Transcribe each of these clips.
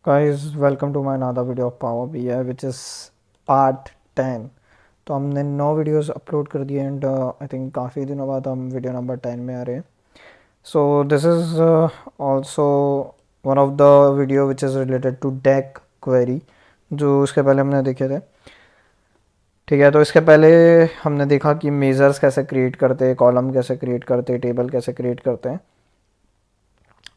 Guys, welcome to my another video of Power BI which is part 10। तो हमने 9 videos upload कर दिए and I think काफ़ी दिनों बाद हम वीडियो नंबर 10 में आ रहे हैं। So this is also one of the video which is related to DAX query जो इसके पहले हमने देखे थे। ठीक है, तो इसके पहले हमने देखा कि मेजर्स कैसे क्रिएट करते हैं, कॉलम कैसे क्रिएट करते हैं, टेबल कैसे क्रिएट करते हैं।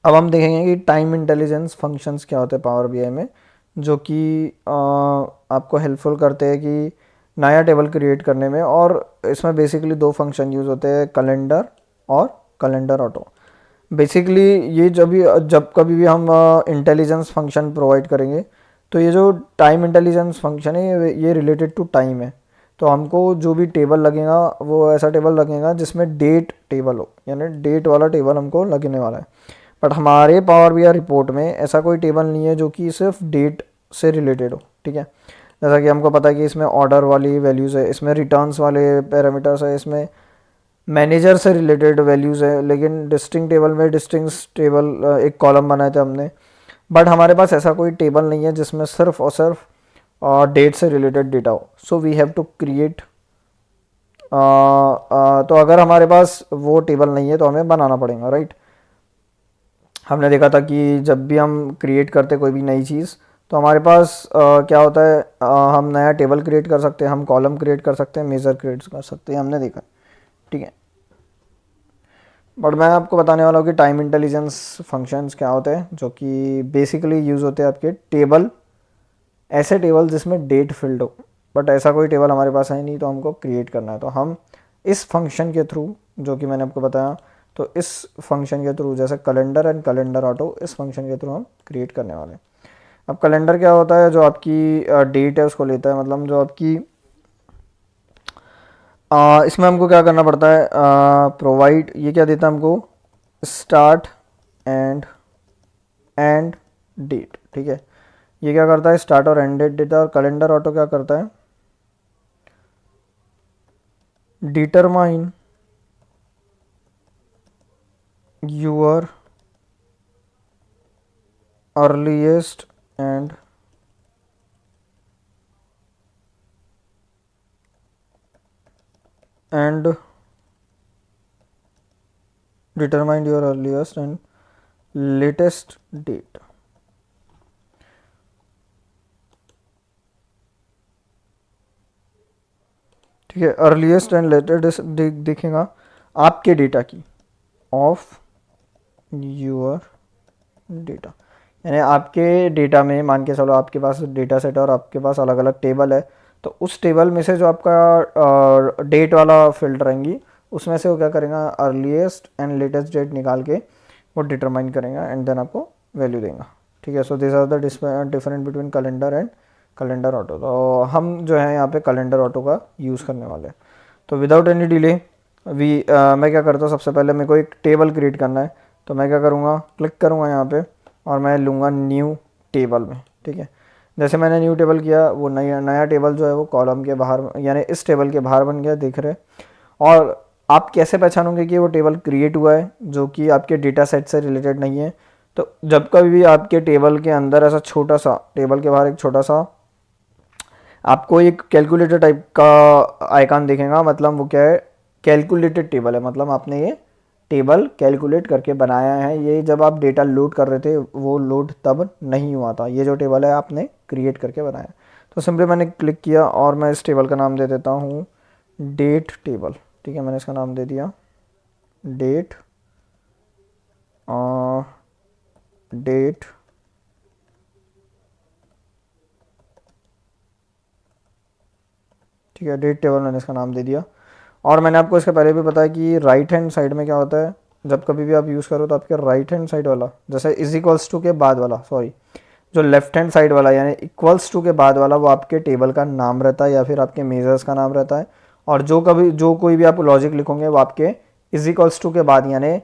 अब हम देखेंगे कि टाइम इंटेलिजेंस फंक्शंस क्या होते हैं पावर बीआई में, जो कि आपको हेल्पफुल करते हैं कि नया टेबल क्रिएट करने में। और इसमें बेसिकली दो फंक्शन यूज़ होते हैं, कैलेंडर और कैलेंडर ऑटो। बेसिकली ये जब कभी भी हम इंटेलिजेंस फंक्शन प्रोवाइड करेंगे तो ये जो टाइम इंटेलिजेंस फंक्शन है ये रिलेटेड टू टाइम है। तो हमको जो भी टेबल लगेगा वो ऐसा टेबल लगेगा जिसमें डेट टेबल हो, यानी डेट वाला टेबल हमको लगने वाला है। बट हमारे पावर बीआई रिपोर्ट में ऐसा कोई टेबल नहीं है जो कि सिर्फ डेट से रिलेटेड हो। ठीक है, जैसा कि हमको पता है कि इसमें ऑर्डर वाली वैल्यूज़ है, इसमें रिटर्न्स वाले पैरामीटर्स है, इसमें मैनेजर से रिलेटेड वैल्यूज़ है। लेकिन डिस्टिंग टेबल में डिस्टिंग टेबल एक कॉलम बनाए थे हमने, बट हमारे पास ऐसा कोई टेबल नहीं है जिसमें सिर्फ और सिर्फ डेट से रिलेटेड डेटा हो। So we have to create. तो अगर हमारे पास वो टेबल नहीं है तो हमें बनाना पड़ेगा, राइट। हमने देखा था कि जब भी हम क्रिएट करते कोई भी नई चीज़ तो हमारे पास क्या होता है, हम नया टेबल क्रिएट कर सकते हैं, हम कॉलम क्रिएट कर सकते हैं, मेजर क्रिएट कर सकते हैं, हमने देखा। ठीक है, बट मैं आपको बताने वाला हूँ कि टाइम इंटेलिजेंस फंक्शंस क्या होते हैं, जो कि बेसिकली यूज़ होते हैं आपके टेबल, ऐसे टेबल जिसमें डेट फील्ड हो। बट ऐसा कोई टेबल हमारे पास है नहीं, तो हमको क्रिएट करना है। तो हम इस फंक्शन के थ्रू, जो कि मैंने आपको बताया, तो इस फंक्शन के थ्रू, जैसे कैलेंडर एंड कैलेंडर ऑटो, इस फंक्शन के थ्रू हम क्रिएट करने वाले हैं। अब कैलेंडर क्या होता है, जो आपकी डेट है उसको लेता है, मतलब जो आपकी इसमें हमको क्या करना पड़ता है, प्रोवाइड, ये क्या देता है हमको, स्टार्ट एंड एंड डेट। ठीक है, ये क्या करता है, स्टार्ट और एंड डेट देता है। और कैलेंडर ऑटो क्या करता है, determine your earliest and determine your earliest and latest date। ठीक है, अर्लीस्ट एंड लेटेस्ट दिखेगा आपके डेटा की, ऑफ योर डेटा, यानी आपके डेटा में मान के चलो आपके पास डेटा सेट है और आपके पास अलग अलग टेबल है। तो उस टेबल में से जो आपका डेट वाला फील्ड रहेंगी उसमें से वो क्या करेगा, अर्लीस्ट एंड लेटेस्ट डेट निकाल के वो डिटरमाइन करेगा एंड देन आपको वैल्यू देगा। ठीक है, so this are the different between calendar and calendar auto. तो हम जो है यहाँ पे कैलेंडर ऑटो का यूज़ करने वाले हैं। तो विदाउट एनी डिले मैं क्या करता हूँ, सबसे पहले मेरे को एक टेबल क्रिएट करना है। तो मैं क्या करूँगा, क्लिक करूँगा यहाँ पे और मैं लूँगा न्यू टेबल में। ठीक है, जैसे मैंने न्यू टेबल किया, वो नया टेबल जो है वो कॉलम के बाहर, यानी इस टेबल के बाहर बन गया, दिख रहे। और आप कैसे पहचानोगे कि वो टेबल क्रिएट हुआ है, जो कि आपके डेटा सेट से रिलेटेड नहीं है। तो जब कभी भी आपके टेबल के अंदर ऐसा छोटा सा, टेबल के बाहर एक छोटा सा आपको एक कैलकुलेटर टाइप का आइकन दिखेगा, मतलब वो क्या है, कैलकुलेटेड टेबल है, मतलब आपने ये टेबल कैलकुलेट करके बनाया है। ये जब आप डेटा लोड कर रहे थे वो लोड तब नहीं हुआ था, ये जो टेबल है आपने क्रिएट करके बनाया। तो सिंपली मैंने क्लिक किया और मैं इस टेबल का नाम दे देता हूँ डेट टेबल। ठीक है, मैंने इसका नाम दे दिया डेट, डेट ठीक है, डेट टेबल मैंने इसका नाम दे दिया। और मैंने आपको इसके पहले भी बताया कि राइट हैंड साइड में क्या होता है, जब कभी भी आप यूज़ करो तो आपके राइट हैंड साइड वाला, जैसे इज इक्वल्स टू के बाद वाला, सॉरी, जो लेफ्ट हैंड साइड वाला यानी इक्वल्स टू के बाद वाला, वो आपके टेबल का नाम रहता है या फिर आपके मेजर्स का नाम रहता है। और जो कोई भी आप लॉजिक लिखोगे वो आपके इज इक्वल्स टू के बाद यानी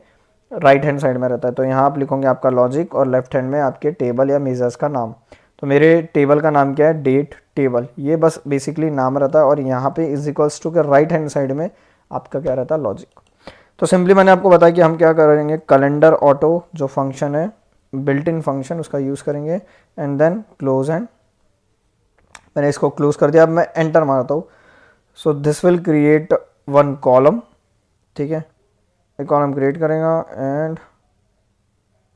राइट हैंड साइड में रहता है। तो यहाँ आप लिखोगे आपका लॉजिक और लेफ्ट हैंड में आपके टेबल या मेजर्स का नाम। तो मेरे टेबल का नाम क्या है, डेट टेबल, ये बस बेसिकली नाम रहता है। और यहाँ पे इज इक्वल्स टू के राइट हैंड साइड में आपका क्या रहता है, लॉजिक। तो सिंपली मैंने आपको बताया कि हम क्या करेंगे, कैलेंडर ऑटो जो फंक्शन है बिल्ट इन फंक्शन उसका यूज़ करेंगे एंड देन क्लोज एंड मैंने इसको क्लोज कर दिया। अब मैं एंटर मारता हूँ। So this will create one column, ठीक है, एक कॉलम क्रिएट करेगा एंड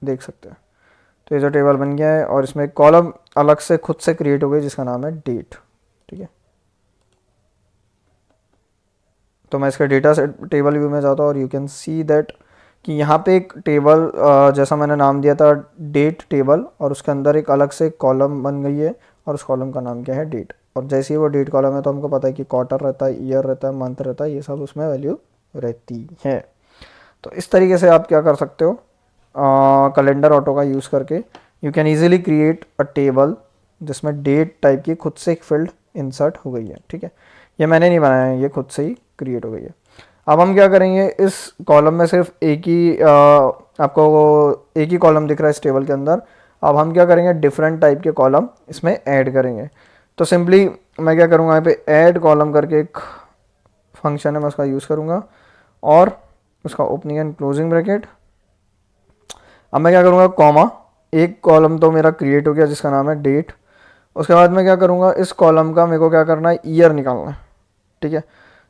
देख सकते हैं तो ये जो टेबल बन गया है और इसमें एक कॉलम अलग से खुद से क्रिएट हो गई जिसका नाम है डेट, ठीक है। तो मैं इसके डेटा सेट टेबल व्यू में जाता हूँ और यू कैन सी दैट कि यहाँ पे एक टेबल जैसा मैंने नाम दिया था डेट टेबल, और उसके अंदर एक अलग से कॉलम बन गई है और उस कॉलम का नाम क्या है डेट। और जैसे ही वो डेट कॉलम है तो हमको पता है कि क्वार्टर रहता है, ईयर रहता है, मंथ रहता है, ये सब उसमें वैल्यू रहती है। तो इस तरीके से आप क्या कर सकते हो, कैलेंडर ऑटो का यूज़ करके you can easily create a table जिसमें डेट टाइप की खुद से एक फील्ड इंसर्ट हो गई है, ठीक है। ये मैंने नहीं बनाया है, ये खुद से ही क्रिएट हो गई है। अब हम क्या करेंगे, इस कॉलम में सिर्फ एक ही आपको एक ही कॉलम दिख रहा है इस टेबल के अंदर। अब हम क्या करेंगे, डिफरेंट टाइप के कॉलम इसमें ऐड करेंगे। तो सिंपली मैं क्या करूँगा, यहाँ पे ऐड कॉलम करके एक फंक्शन है, मैं उसका यूज़ करूँगा और उसका ओपनिंग एंड क्लोजिंग ब्रैकेट। अब मैं क्या करूँगा, कॉमा, एक कॉलम तो मेरा क्रिएट हो गया जिसका नाम है डेट। उसके बाद मैं क्या करूँगा, इस कॉलम का मेरे को क्या करना है, ईयर निकालना है, ठीक है।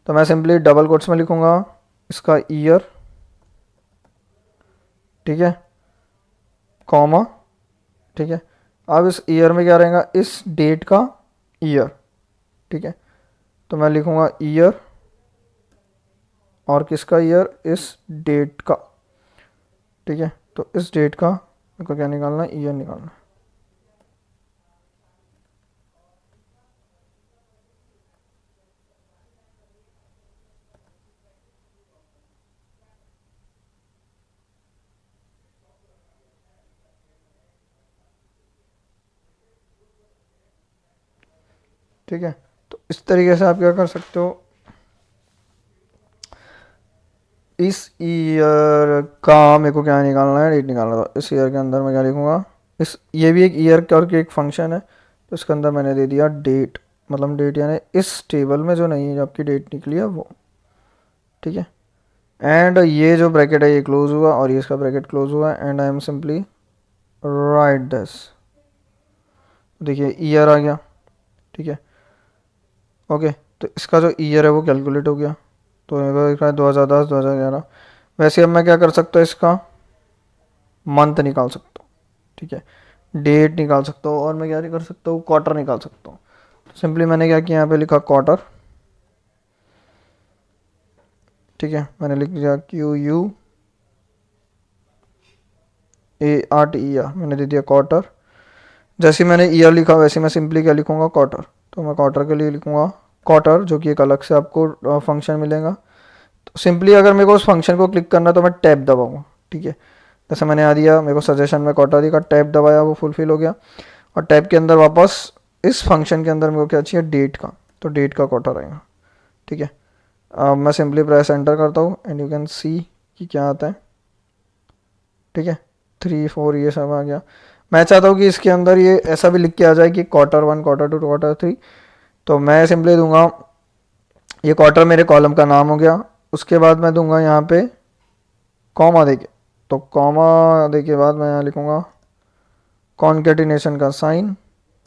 तो मैं सिंपली डबल कोट्स में लिखूँगा इसका ईयर, ठीक है, कॉमा, ठीक है। अब इस ईयर में क्या रहेगा, इस डेट का ईयर, ठीक है। तो मैं लिखूँगा ईयर और किसका ईयर, इस डेट का, ठीक है। तो इस डेट का मेरे को क्या निकालना है, ईयर निकालना है। ठीक है, तो इस तरीके से आप क्या कर सकते हो, इस ईयर का मेरे को क्या निकालना है, डेट निकालना था। इस ईयर के अंदर मैं क्या लिखूँगा, इस ये भी एक ईयर करके एक फंक्शन है, तो इसके अंदर मैंने दे दिया डेट, मतलब डेट यानी इस टेबल में जो नहीं है, जो आपकी डेट निकली है वो, ठीक है। एंड ये जो ब्रैकेट है ये क्लोज हुआ और ये इसका ब्रैकेट क्लोज हुआ and I am simply write this, देखिए ईयर आ गया, ठीक है। ओके, तो इसका जो ईयर है वो कैलकुलेट हो गया, तो मेरे को दिख रहा है 2010 2011। वैसे अब मैं क्या कर सकता हूँ, इसका मंथ निकाल सकता हूँ, ठीक है, डेट निकाल सकता हूँ और मैं क्या कर सकता हूँ, क्वार्टर निकाल सकता हूँ। तो सिंपली मैंने क्या किया, यहाँ पे लिखा क्वार्टर, ठीक है, मैंने लिख दिया QUARTER, मैंने दे दिया क्वार्टर। जैसे मैंने ईयर लिखा वैसे मैं सिंपली क्या लिखूँगा, क्वार्टर। तो मैं क्वार्टर के लिए लिखूँगा क्वार्टर, जो कि एक अलग से आपको फंक्शन मिलेगा। तो सिंपली अगर मेरे को उस फंक्शन को क्लिक करना है तो मैं टैब दबाऊँगा, ठीक है। जैसे मैंने आ दिया, मेरे को सजेशन में क्वार्टर दिखा, टैब दबाया, वो फुलफिल हो गया। और टैब के अंदर वापस इस फंक्शन के अंदर मेरे को क्या चाहिए, डेट का, तो डेट का क्वार्टर आएगा, ठीक है। अब मैं सिंपली प्रेस एंटर करता हूँ एंड यू कैन सी कि क्या आता है, ठीक है, 3 4 ये सब आ गया। मैं चाहता हूँ कि इसके अंदर ये ऐसा भी लिख के आ जाए कि Q1 Q2 Q3। तो मैं सिंपली दूंगा, ये क्वार्टर मेरे कॉलम का नाम हो गया। उसके बाद मैं दूंगा यहाँ पे कॉमा देके, तो कॉमा दे के बाद मैं यहाँ लिखूँगा कॉन्केटिनेशन का साइन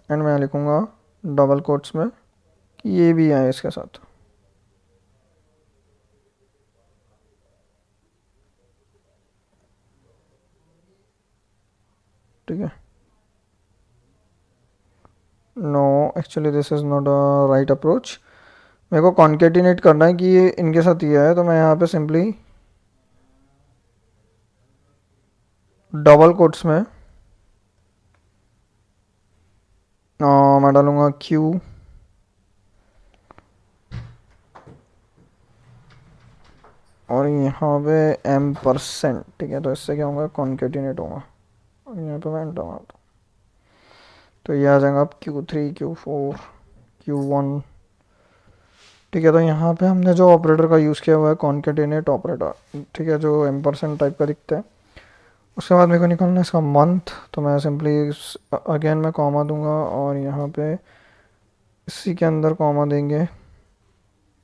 एंड मैं यहाँ लिखूँगा डबल कोट्स में कि ये भी है इसके साथ, ठीक है। No, actually this is not a right approach. मेरे को कॉन्केटिनेट करना है कि ये इनके साथ ये है, तो मैं यहाँ पे सिंपली डबल कोट्स में मैं डालूंगा क्यू और यहाँ पे M%, ठीक है। तो इससे क्या होगा, कॉन्केटिनेट होगा और यहाँ पे मैं एंटर मारता हूँ तो ये आ जाएगा अब Q3 Q4 Q1, ठीक है। तो यहाँ पे हमने जो ऑपरेटर का यूज़ किया हुआ है कॉन्केटिनेट ऑपरेटर, ठीक है, जो M% टाइप का दिखता है। उसके बाद मेरे को निकालना है इसका मंथ, तो मैं सिंपली अगेन मैं कॉमा दूंगा और यहाँ पे इसी के अंदर कॉमा देंगे,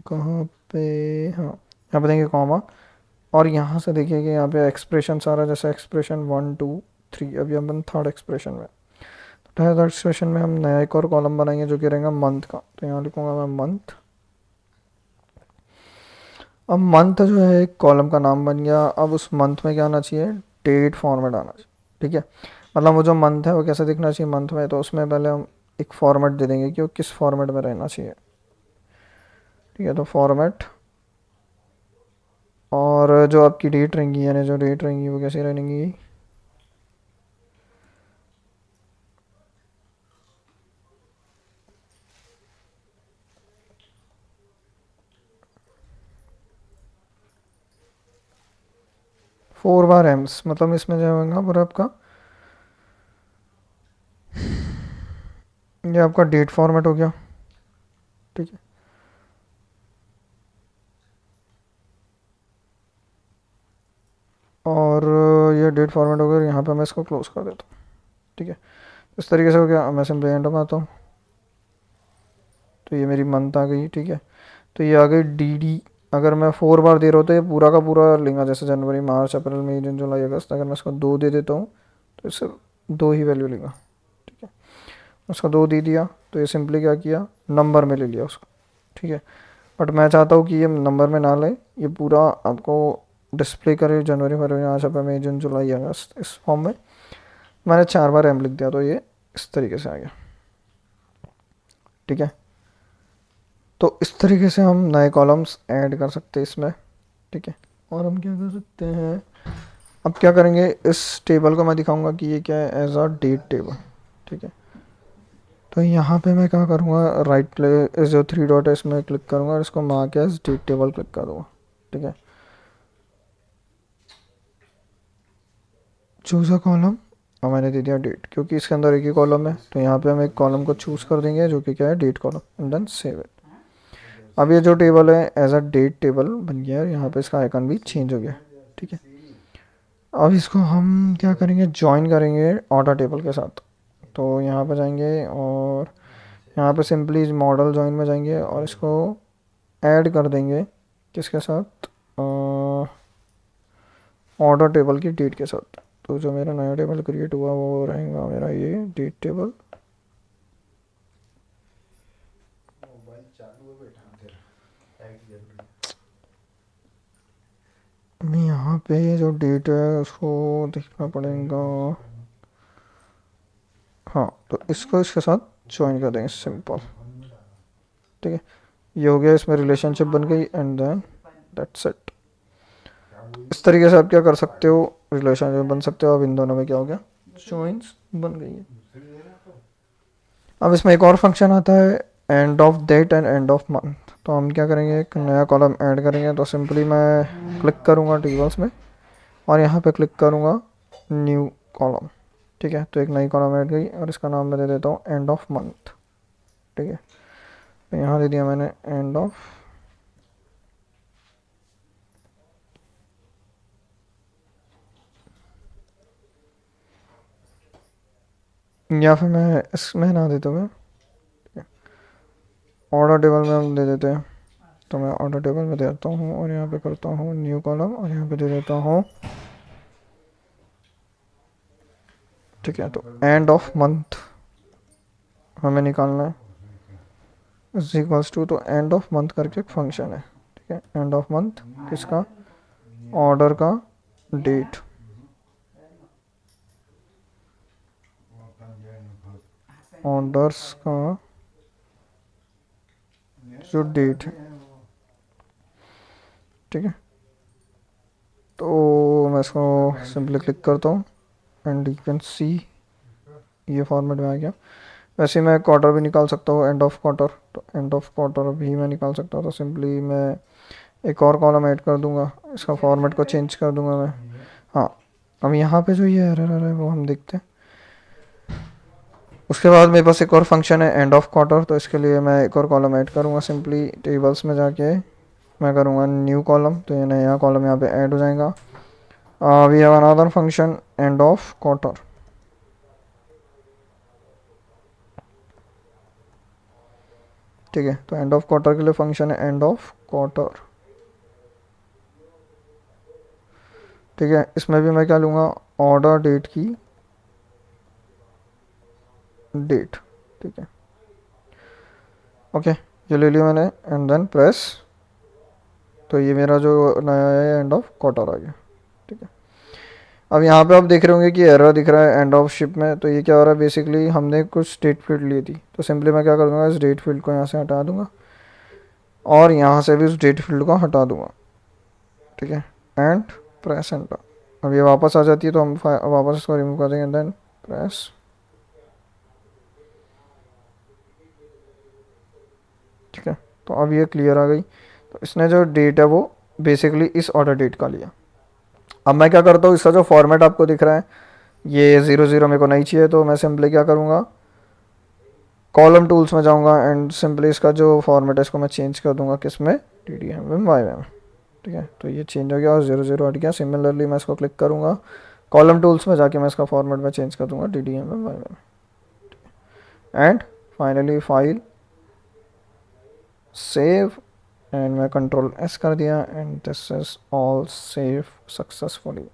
कहाँ पे, हाँ यहाँ पे देंगे कॉमा। और यहाँ से देखिए कि यहाँ पे एक्सप्रेशन सारा, जैसे एक्सप्रेशन 1 2 3। अभी अपन थर्ड एक्सप्रेशन में, थर्ड एक्सप्रेशन में हम नया एक और कॉलम बनाएंगे जो कि रहेगा मंथ का। तो यहाँ लिखूंगा मैं मंथ। अब मंथ जो है एक कॉलम का नाम बन गया। अब उस मंथ में क्या आना चाहिए, डेट फॉर्मेट आना चाहिए। ठीक है, मतलब वो जो मंथ है वो कैसे दिखना चाहिए मंथ में, तो उसमें पहले हम एक फॉर्मेट दे देंगे कि वो किस फॉर्मेट में रहना चाहिए। ठीक है, तो फॉर्मेट, और जो आपकी डेट रहेंगी यानी जो डेट रहेंगी वो कैसी रहेंगी, फोर बार एम्स, मतलब इसमें जो होगा पूरा आपका ये आपका डेट फॉर्मेट हो गया। ठीक है, और ये डेट फॉर्मेट हो गया। यहाँ पे मैं इसको क्लोज कर देता हूँ। ठीक है, इस तरीके से हो गया। मैं सिंपली एंटर में आता हूँ तो ये मेरी मंथ आ गई। ठीक है, तो ये आ गई डी। अगर मैं 4 बार दे रहा हूँ तो ये पूरा का पूरा लेगा, जैसे जनवरी, मार्च, अप्रैल, मई, जून, जुलाई, अगस्त। अगर मैं इसको 2 दे देता हूँ तो इससे 2 ही वैल्यू लेगा। ठीक है, उसका 2 दे दिया तो ये सिंपली क्या किया, नंबर में ले लिया उसको। ठीक है, बट मैं चाहता हूँ कि ये नंबर में ना ले, ये पूरा आपको डिस्प्ले करे जनवरी, फरवरी, मार्च, अप्रैल, मई, जून, जुलाई, अगस्त, इस फॉर्म में। मैंने 4 बार एम लिख दिया तो ये इस तरीके से आ गया। ठीक है, तो इस तरीके से हम नए कॉलम्स ऐड कर सकते हैं इसमें। ठीक है, और हम क्या कर सकते हैं, अब क्या करेंगे, इस टेबल को मैं दिखाऊंगा कि ये क्या है, एज अ डेट टेबल। ठीक है, तो यहाँ पे मैं क्या करूँगा, राइट प्ले जो 3 डॉट है इसमें क्लिक करूँगा और इसको mark as date table click कर दूँगा। ठीक है, चूज़ अ कॉलम, और मैंने दे दिया डेट, क्योंकि इसके अंदर एक ही कॉलम है। तो यहाँ पे हम एक कॉलम को चूज़ कर देंगे जो कि क्या है, date column, and then save it. अब ये जो टेबल है एज अ डेट टेबल बन गया है, यहाँ पे इसका आइकन भी चेंज हो गया। ठीक है, अब इसको हम क्या करेंगे, ज्वाइन करेंगे ऑर्डर टेबल के साथ। तो यहाँ पे जाएंगे और यहाँ पे सिंपली मॉडल ज्वाइन में जाएंगे और इसको ऐड कर देंगे किसके साथ, ऑर्डर टेबल की डेट के साथ। तो जो मेरा नया टेबल क्रिएट हुआ वो रहेगा मेरा ये डेट टेबल। मैं यहाँ पे जो डेट है उसको देखना पड़ेगा। हाँ, तो इसको इसके साथ ज्वाइन कर देंगे, सिंपल। ठीक है, ये हो गया, इसमें रिलेशनशिप बन गई, एंड देन दैट्स इट। इस तरीके से आप क्या कर सकते हो, रिलेशनशिप बन सकते हो। अब इन दोनों में क्या हो गया, ज्वाइंस बन गई है। अब इसमें एक और फंक्शन आता है, end of date and end of month. तो हम क्या करेंगे, एक नया कॉलम ऐड करेंगे। तो सिंपली मैं क्लिक करूँगा टेबल्स में और यहाँ पे क्लिक करूँगा न्यू कॉलम। ठीक है, तो एक नई कॉलम ऐड गई और इसका नाम मैं दे देता हूँ एंड ऑफ मंथ। ठीक है, तो यहाँ दे दिया मैंने एंड ऑफ, या फिर मैं इसमें ना देता हूँ, ऑर्डर टेबल में हम दे देते हैं। तो मैं ऑर्डर टेबल में देता हूँ और यहाँ पे करता हूँ न्यू कॉलम और यहाँ पे दे देता हूँ। ठीक है, तो एंड ऑफ मंथ हमें निकालना है, इज इक्वल्स टू, तो एंड ऑफ मंथ करके एक फंक्शन है। ठीक है, एंड ऑफ मंथ किसका, ऑर्डर का डेट। ऑर्डर्स का जो डेट है। ठीक है, तो मैं इसको सिंपली क्लिक करता हूँ एंड यू कैन सी ये फॉर्मेट में आ गया। वैसे मैं क्वार्टर भी निकाल सकता हूँ, एंड ऑफ क्वार्टर। तो एंड ऑफ क्वार्टर भी मैं निकाल सकता हूँ। तो सिंपली मैं एक और कॉलम ऐड कर दूंगा, इसका फॉर्मेट को चेंज कर दूंगा मैं। हाँ, अब यहाँ पे जो ये एरर है वो हम देखते हैं। उसके बाद मेरे पास एक और फंक्शन है एंड ऑफ क्वार्टर। तो इसके लिए मैं एक और कॉलम ऐड करूँगा, सिंपली टेबल्स में जाके मैं करूँगा न्यू कॉलम। तो ये नया कॉलम यहाँ पे ऐड हो जाएगा। We have another function end of quarter. ठीक है, तो एंड ऑफ क्वार्टर के लिए फंक्शन है एंड ऑफ क्वार्टर। ठीक है, इसमें भी मैं क्या लूँगा, ऑर्डर डेट की डेट, ठीक है। ओके, ये ले लिया मैंने एंड देन प्रेस, तो ये मेरा जो नया है एंड ऑफ क्वार्टर आ गया, ठीक है। अब यहाँ पे आप देख रहे होंगे कि एरर दिख रहा है एंड ऑफ शिप में, तो ये क्या हो रहा है, बेसिकली हमने कुछ डेट फील्ड ली थी, तो सिंपली मैं क्या कर दूंगा, इस डेट फील्ड को यहाँ से हटा दूंगा और यहाँ से भी उस डेट फील्ड को हटा दूंगा, ठीक है, एंड प्रेस एंटर। अब ये वापस आ जाती है तो हम वापस इसको रिमूव कर देंगे, देन प्रेस, ठीक है। तो अब ये क्लियर आ गई। तो इसने जो डेट है वो बेसिकली इस ऑर्डर डेट का लिया। अब मैं क्या करता हूँ, इसका जो फॉर्मेट आपको दिख रहा है ये 00 मेरे को नहीं चाहिए, तो मैं सिंपली क्या करूँगा, कॉलम टूल्स में जाऊँगा एंड सिंपली इसका जो फॉर्मेट है इसको मैं चेंज कर दूँगा, किस में, DDMMYM, ठीक है। तो ये चेंज हो गया और 00 हट गया। सिमिलरली मैं इसको क्लिक करूँगा, कॉलम टूल्स में जाके मैं इसका फॉर्मेट में चेंज कर दूँगा DDMMYM, and finally file save and मैं कंट्रोल S कर दिया and this is all save successfully.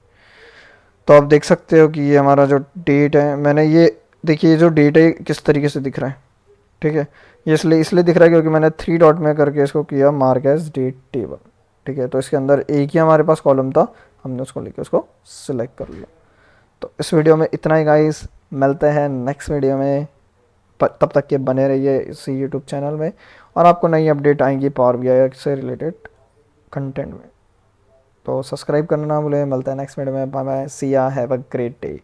तो आप देख सकते हो कि ये हमारा जो डेट है, मैंने ये देखिए जो डेट है किस तरीके से दिख रहा है, ठीक है। ये इसलिए इसलिए दिख रहा है क्योंकि मैंने 3 डॉट में करके इसको किया मार्क एज डेट टेबल, ठीक है। तो इसके अंदर एक ही हमारे पास कॉलम था, हमने उसको लेके उसको सिलेक्ट कर लिया। तो इस वीडियो में इतना ही गाइस, मिलते हैं नेक्स्ट वीडियो में, तब तक के बने रहिए इसी यूट्यूब चैनल में और आपको नई अपडेट आएंगी पावर BI से रिलेटेड कंटेंट में। तो सब्सक्राइब करना ना भूलें। मिलता है नेक्स्ट वीडियो में। बाय बाय, सी या, हैव अ ग्रेट डे।